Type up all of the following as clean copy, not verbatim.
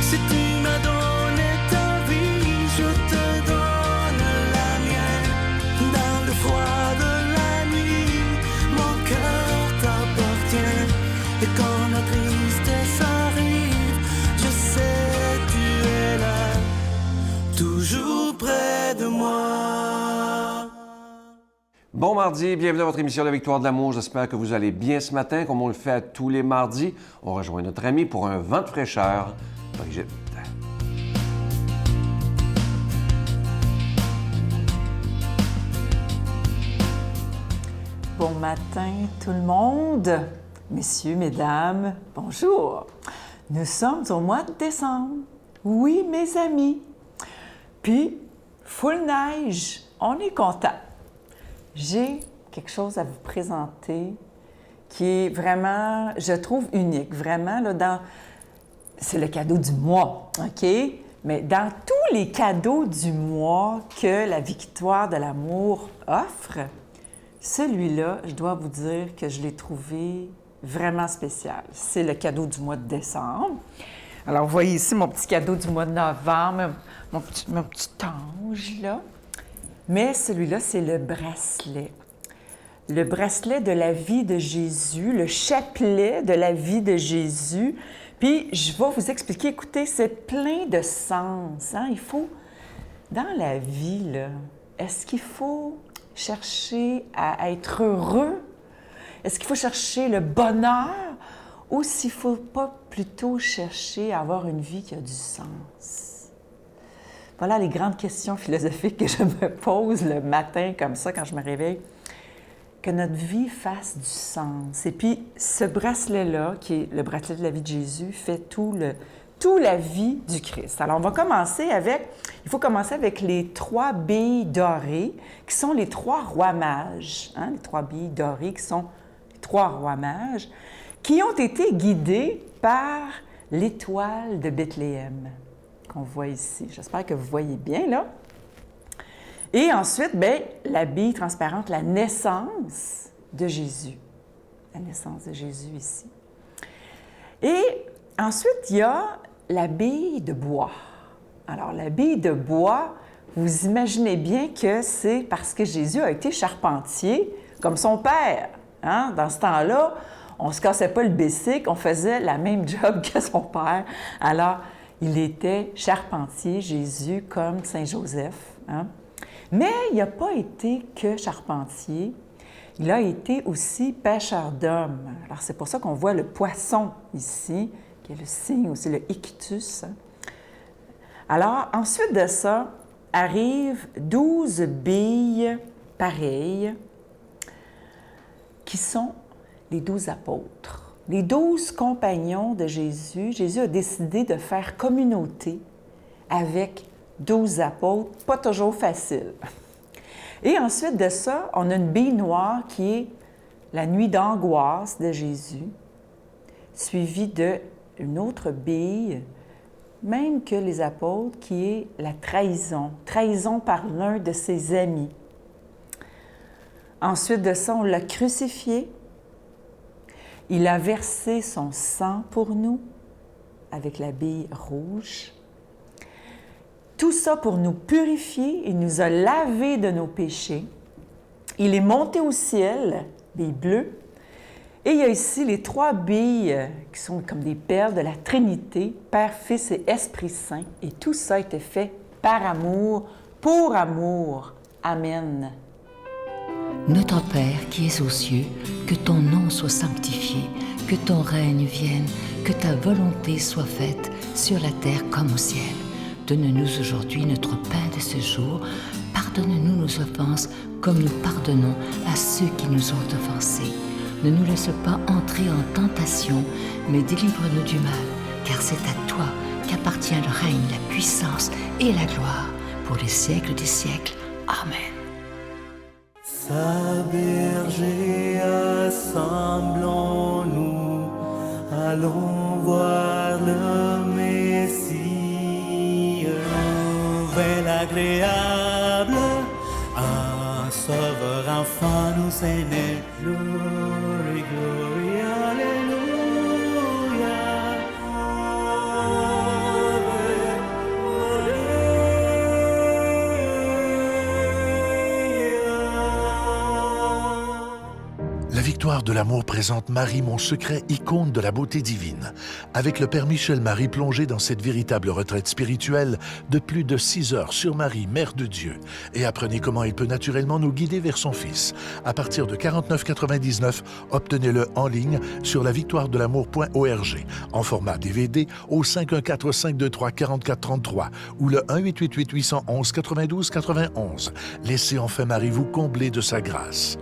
Si tu m'as donné ta vie, je te donne la mienne. Dans le froid de la nuit, mon cœur t'appartient. Et quand la tristesse arrive, je sais tu es là, toujours près de moi. Bon mardi, bienvenue à votre émission La Victoire de l'amour. J'espère que vous allez bien ce matin, comme on le fait tous les mardis. On rejoint notre ami pour un vent de fraîcheur, Brigitte. Bon matin tout le monde, messieurs, mesdames, bonjour. Nous sommes au mois de décembre. Oui, mes amis. Puis, full neige, on est content. J'ai quelque chose à vous présenter qui est vraiment, je trouve, unique. Vraiment, là, c'est le cadeau du mois, OK? Mais dans tous les cadeaux du mois que la Victoire de l'amour offre, celui-là, je dois vous dire que je l'ai trouvé vraiment spécial. C'est le cadeau du mois de décembre. Alors, vous voyez ici mon petit cadeau du mois de novembre, mon petit ange, là. Mais celui-là, c'est le bracelet. Le bracelet de la vie de Jésus, le chapelet de la vie de Jésus. Puis, je vais vous expliquer, écoutez, c'est plein de sens. Hein? Il faut, dans la vie, là, est-ce qu'il faut chercher à être heureux? Est-ce qu'il faut chercher le bonheur? Ou s'il ne faut pas plutôt chercher à avoir une vie qui a du sens? Voilà les grandes questions philosophiques que je me pose le matin, comme ça, quand je me réveille. Que notre vie fasse du sens. Et puis, ce bracelet-là, qui est le bracelet de la vie de Jésus, fait tout la vie du Christ. Alors, on va commencer avec, il faut commencer avec les 3 billes dorées, qui sont les 3 rois mages. Hein? Les 3 billes dorées, qui sont les 3 rois mages, qui ont été guidés par l'étoile de Bethléem, qu'on voit ici. J'espère que vous voyez bien, là. Et ensuite, bien, la bille transparente, la naissance de Jésus. La naissance de Jésus ici. Et ensuite, il y a la bille de bois. Alors, la bille de bois, vous imaginez bien que c'est parce que Jésus a été charpentier, comme son père. Hein? Dans ce temps-là, on ne se cassait pas le bicycle, on faisait la même job que son père. Alors, il était charpentier, Jésus, comme Saint Joseph. Hein? Mais il n'a pas été que charpentier, il a été aussi pêcheur d'hommes. Alors, c'est pour ça qu'on voit le poisson ici, qui est le signe aussi, le ictus. Alors, ensuite de ça, arrivent 12 billes pareilles, qui sont les 12 apôtres. Les 12 compagnons de Jésus. Jésus a décidé de faire communauté avec 12 apôtres, pas toujours facile. Et ensuite de ça, on a une bille noire qui est la nuit d'angoisse de Jésus, suivie d'une autre bille, même que les apôtres, qui est la trahison. Trahison par l'un de ses amis. Ensuite de ça, on l'a crucifié. Il a versé son sang pour nous, avec la bille rouge. Tout ça pour nous purifier, il nous a lavés de nos péchés. Il est monté au ciel, bille bleue. Et il y a ici les 3 billes qui sont comme des perles de la Trinité, Père, Fils et Esprit Saint. Et tout ça a été fait par amour, pour amour. Amen. Notre Père qui es aux cieux, que ton nom soit sanctifié, que ton règne vienne, que ta volonté soit faite sur la terre comme au ciel. Donne-nous aujourd'hui notre pain de ce jour. Pardonne-nous nos offenses comme nous pardonnons à ceux qui nous ont offensés. Ne nous laisse pas entrer en tentation, mais délivre-nous du mal, car c'est à toi qu'appartient le règne, la puissance et la gloire pour les siècles des siècles. Amen. Sa berger, assemblons-nous, allons voir le Messie. Nouvelle agréable, un sauveur enfant nous est né. Glory, glory, alléluia. Victoire de l'amour présente Marie, mon secret, icône de la beauté divine. Avec le Père Michel-Marie plongé dans cette véritable retraite spirituelle de plus de 6 heures sur Marie, Mère de Dieu. Et apprenez comment il peut naturellement nous guider vers son Fils. À partir de 49,99, obtenez-le en ligne sur lavictoiredelamour.org en format DVD au 514-523-4433 ou le 1-888-811-92-91. Laissez enfin Marie vous combler de sa grâce.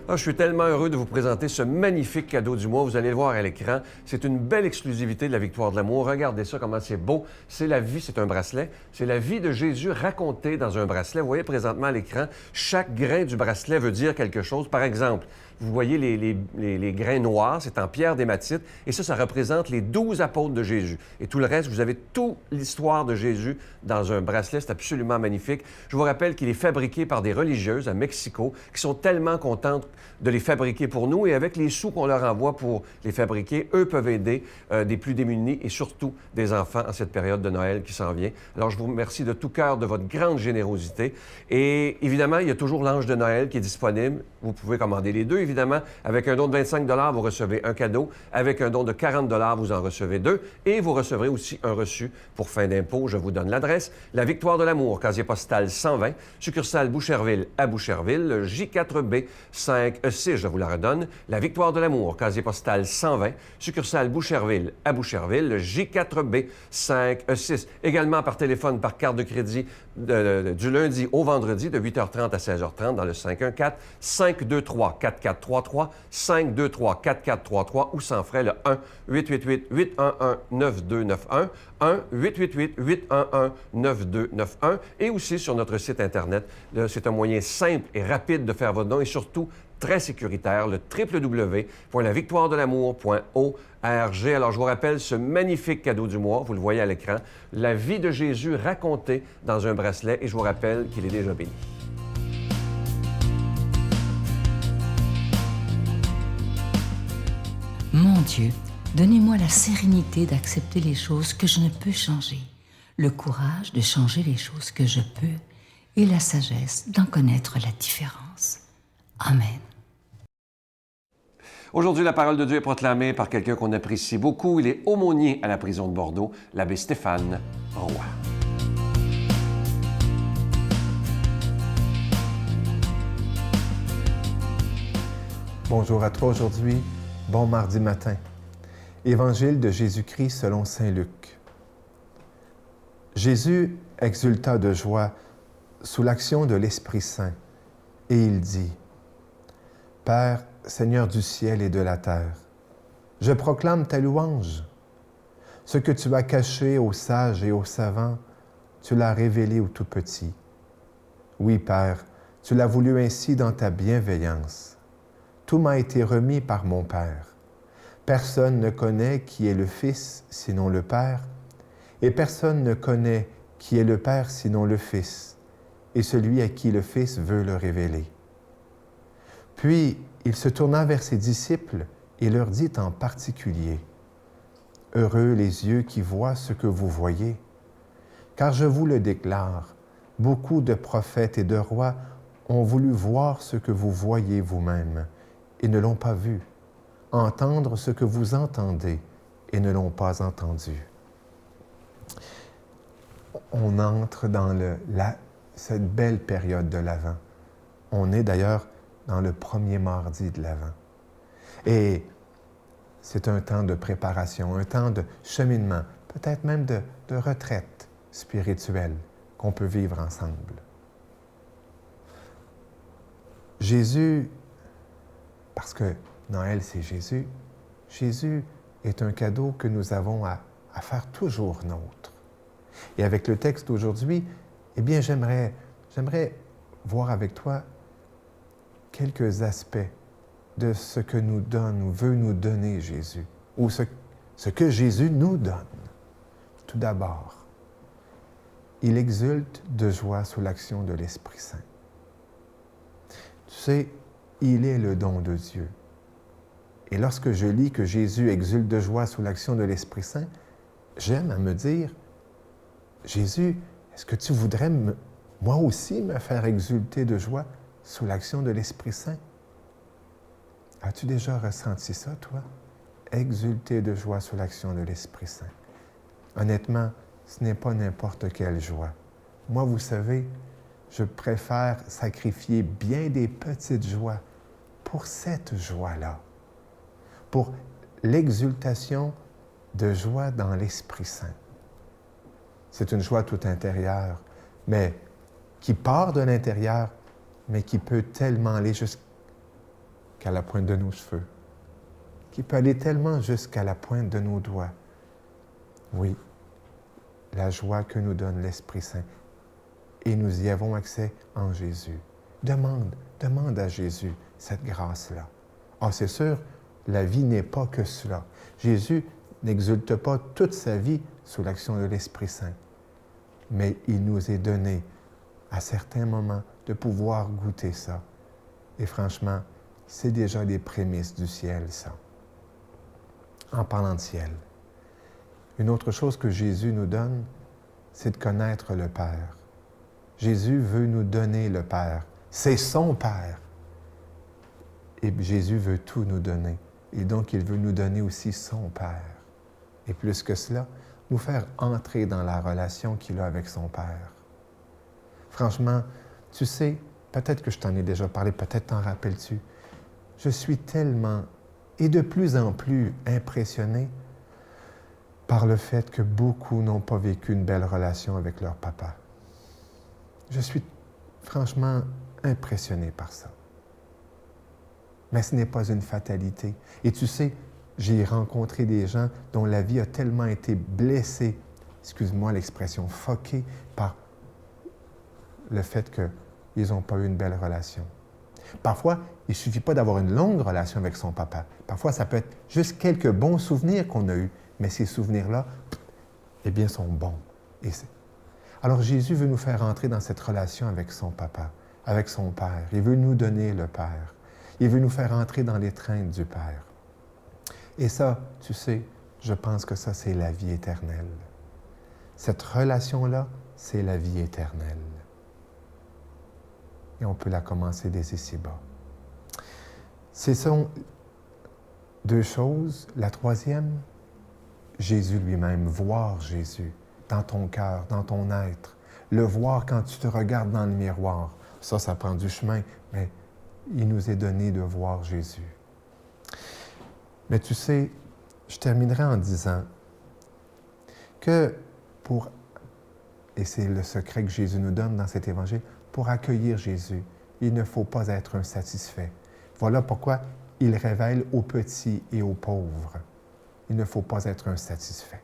Ah, je suis tellement heureux de vous présenter ce magnifique cadeau du mois. Vous allez le voir à l'écran. C'est une belle exclusivité de la Victoire de l'amour. Regardez ça, comment c'est beau. C'est la vie, c'est un bracelet. C'est la vie de Jésus racontée dans un bracelet. Vous voyez présentement à l'écran, chaque grain du bracelet veut dire quelque chose. Par exemple, vous voyez les grains noirs, c'est en pierre d'hématite. Et ça représente les 12 apôtres de Jésus. Et tout le reste, vous avez toute l'histoire de Jésus dans un bracelet. C'est absolument magnifique. Je vous rappelle qu'il est fabriqué par des religieuses à Mexico qui sont tellement contentes de les fabriquer pour nous. Et avec les sous qu'on leur envoie pour les fabriquer, eux peuvent aider des plus démunis et surtout des enfants en cette période de Noël qui s'en vient. Alors, je vous remercie de tout cœur de votre grande générosité. Et évidemment, il y a toujours l'Ange de Noël qui est disponible. Vous pouvez commander les deux, évidemment. Avec un don de 25 $, vous recevez un cadeau. Avec un don de 40 $, vous en recevez deux. Et vous recevrez aussi un reçu pour fin d'impôt. Je vous donne l'adresse. La Victoire de l'amour, casier postal 120, succursale Boucherville à Boucherville, J4B 5E6, je vous la redonne. La Victoire de l'amour, casier postal 120, succursale Boucherville à Boucherville, J4B 5E6. Également par téléphone, par carte de crédit du lundi au vendredi de 8h30 à 16h30 dans le 514-523-4433, 523-4433 ou sans frais le 1-888-811-9291, 1-888-811-9291 et aussi sur notre site Internet. C'est un moyen simple et rapide de faire votre don et surtout très sécuritaire, le www.lavictoiredelamour.org. Alors, je vous rappelle ce magnifique cadeau du mois, vous le voyez à l'écran, la vie de Jésus racontée dans un bracelet, et je vous rappelle qu'il est déjà béni. Mon Dieu, donnez-moi la sérénité d'accepter les choses que je ne peux changer, le courage de changer les choses que je peux et la sagesse d'en connaître la différence. Amen. Aujourd'hui, la parole de Dieu est proclamée par quelqu'un qu'on apprécie beaucoup. Il est aumônier à la prison de Bordeaux, l'abbé Stéphane Roy. Bonjour à toi aujourd'hui, bon mardi matin. Évangile de Jésus-Christ selon saint Luc. Jésus exulta de joie sous l'action de l'Esprit Saint, et il dit, « Père, Seigneur du ciel et de la terre, je proclame ta louange. Ce que tu as caché aux sages et aux savants, tu l'as révélé aux tout petits. Oui, Père, tu l'as voulu ainsi dans ta bienveillance. Tout m'a été remis par mon Père. Personne ne connaît qui est le Fils sinon le Père, et personne ne connaît qui est le Père sinon le Fils, et celui à qui le Fils veut le révéler. » Puis, il se tourna vers ses disciples et leur dit en particulier, « Heureux les yeux qui voient ce que vous voyez, car je vous le déclare, beaucoup de prophètes et de rois ont voulu voir ce que vous voyez vous-même et ne l'ont pas vu, entendre ce que vous entendez et ne l'ont pas entendu. » On entre dans cette belle période de l'Avent. On est d'ailleurs dans le premier mardi de l'Avent. Et c'est un temps de préparation, un temps de cheminement, peut-être même de retraite spirituelle qu'on peut vivre ensemble. Jésus, parce que Noël c'est Jésus, Jésus est un cadeau que nous avons à faire toujours nôtre. Et avec le texte d'aujourd'hui, eh bien j'aimerais voir avec toi quelques aspects de ce que nous donne ou veut nous donner Jésus, ou ce que Jésus nous donne. Tout d'abord, il exulte de joie sous l'action de l'Esprit Saint. Tu sais, il est le don de Dieu. Et lorsque je lis que Jésus exulte de joie sous l'action de l'Esprit Saint, j'aime à me dire, Jésus, est-ce que tu voudrais moi aussi me faire exulter de joie sous l'action de l'Esprit Saint. As-tu déjà ressenti ça, toi? Exulter de joie sous l'action de l'Esprit Saint. Honnêtement, ce n'est pas n'importe quelle joie. Moi, vous savez, je préfère sacrifier bien des petites joies pour cette joie-là, pour l'exultation de joie dans l'Esprit Saint. C'est une joie tout intérieure, mais qui part de l'intérieur, mais qui peut tellement aller jusqu'à la pointe de nos cheveux, qui peut aller tellement jusqu'à la pointe de nos doigts. Oui, la joie que nous donne l'Esprit Saint. Et nous y avons accès en Jésus. Demande à Jésus cette grâce-là. Ah, c'est sûr, la vie n'est pas que cela. Jésus n'exulte pas toute sa vie sous l'action de l'Esprit Saint. Mais il nous est donné, à certains moments, de pouvoir goûter ça. Et franchement, c'est déjà les prémices du ciel, ça. En parlant de ciel, une autre chose que Jésus nous donne, c'est de connaître le Père. Jésus veut nous donner le Père. C'est son Père. Et Jésus veut tout nous donner. Et donc, il veut nous donner aussi son Père. Et plus que cela, nous faire entrer dans la relation qu'il a avec son Père. Franchement, tu sais, peut-être que je t'en ai déjà parlé, peut-être t'en rappelles-tu. Je suis tellement et de plus en plus impressionné par le fait que beaucoup n'ont pas vécu une belle relation avec leur papa. Je suis franchement impressionné par ça. Mais ce n'est pas une fatalité. Et tu sais, j'ai rencontré des gens dont la vie a tellement été blessée, excuse-moi l'expression, foquée par le fait qu'ils n'ont pas eu une belle relation. Parfois, il ne suffit pas d'avoir une longue relation avec son papa. Parfois, ça peut être juste quelques bons souvenirs qu'on a eus, mais ces souvenirs-là, eh bien, sont bons. Alors, Jésus veut nous faire entrer dans cette relation avec son papa, avec son Père. Il veut nous donner le Père. Il veut nous faire entrer dans l'étreinte du Père. Et ça, tu sais, je pense que ça, c'est la vie éternelle. Cette relation-là, c'est la vie éternelle. Et on peut la commencer dès ici-bas. Ce sont deux choses. La troisième, Jésus lui-même, voir Jésus dans ton cœur, dans ton être. Le voir quand tu te regardes dans le miroir. Ça prend du chemin, mais il nous est donné de voir Jésus. Mais tu sais, je terminerai en disant que et c'est le secret que Jésus nous donne dans cet évangile, pour accueillir Jésus, il ne faut pas être insatisfait. Voilà pourquoi il révèle aux petits et aux pauvres. Il ne faut pas être insatisfait.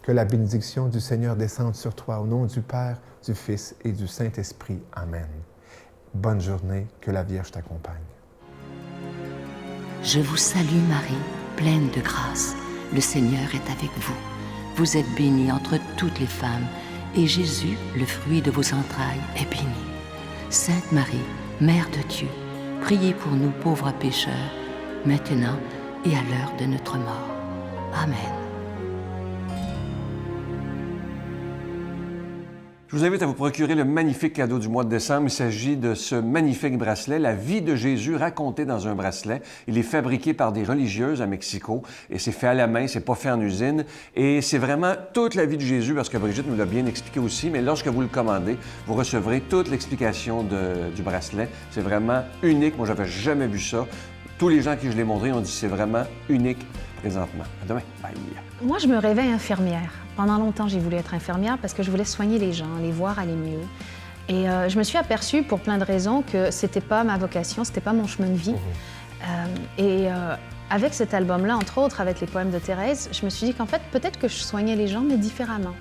Que la bénédiction du Seigneur descende sur toi au nom du Père, du Fils et du Saint-Esprit. Amen. Bonne journée, que la Vierge t'accompagne. Je vous salue Marie, pleine de grâce. Le Seigneur est avec vous. Vous êtes bénie entre toutes les femmes, et Jésus, le fruit de vos entrailles, est béni. Sainte Marie, Mère de Dieu, priez pour nous pauvres pécheurs, maintenant et à l'heure de notre mort. Amen. Je vous invite à vous procurer le magnifique cadeau du mois de décembre. Il s'agit de ce magnifique bracelet, La vie de Jésus racontée dans un bracelet. Il est fabriqué par des religieuses à Mexico et c'est fait à la main, c'est pas fait en usine. Et c'est vraiment toute la vie de Jésus, parce que Brigitte nous l'a bien expliqué aussi, mais lorsque vous le commandez, vous recevrez toute l'explication du bracelet. C'est vraiment unique. Moi, j'avais jamais vu ça. Tous les gens à qui je l'ai montré ont dit que c'est vraiment unique présentement. À demain. Bye. Moi, je me rêvais infirmière. Pendant longtemps, j'ai voulu être infirmière parce que je voulais soigner les gens, les voir aller mieux. Et je me suis aperçue, pour plein de raisons, que c'était pas ma vocation, c'était pas mon chemin de vie. Avec cet album-là, entre autres, avec les poèmes de Thérèse, je me suis dit qu'en fait, peut-être que je soignais les gens, mais différemment.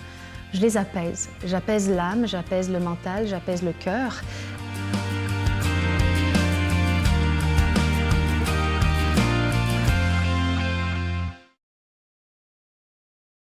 Je les apaise. J'apaise l'âme, j'apaise le mental, j'apaise le cœur.